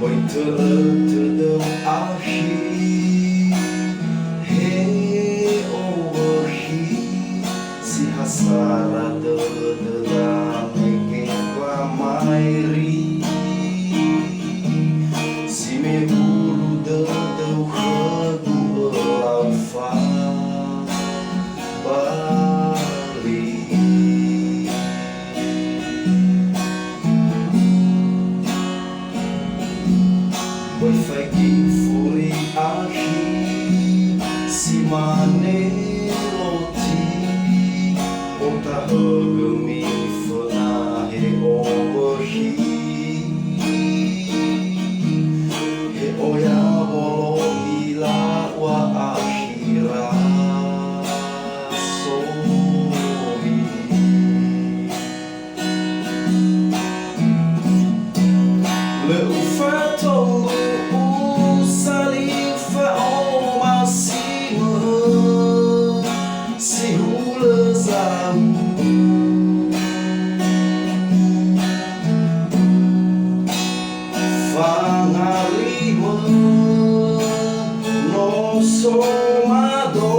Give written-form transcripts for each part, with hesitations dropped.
Oi terang ahi he ohi si hasara de meke kwa mairi si me bulu de khadu laufa Bali Oi fagi furi ahi si mane loti ota hagami fana he ohi he oya bolo ila wa akhira somi le ufato no somado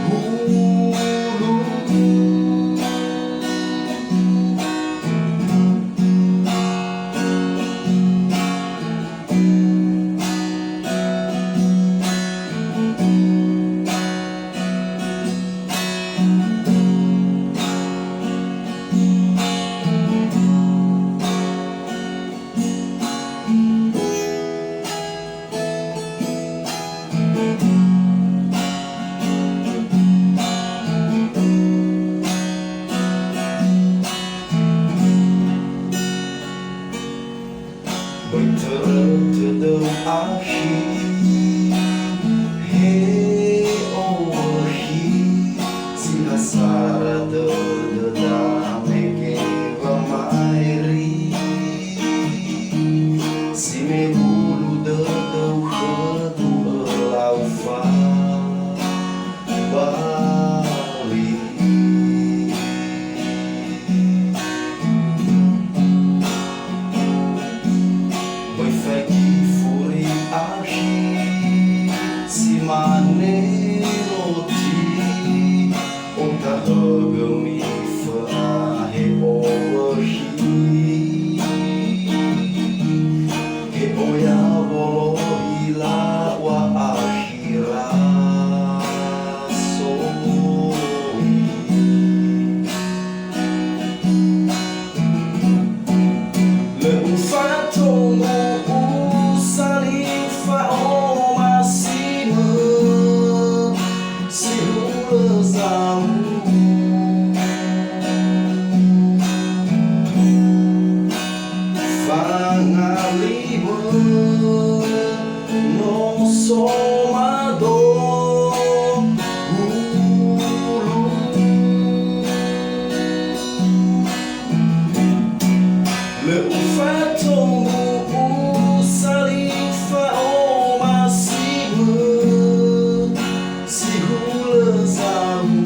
hulu Oi terang ahi he ohi si hasara de meke wa mairi si me bulu de khadu laufa Bali Oi fagi furi ahi si mane loti ota hagami fana he ohi he oya bolo ila wa akhira somi le ufato no somado hulu le ufato salifa o masih si hula zamu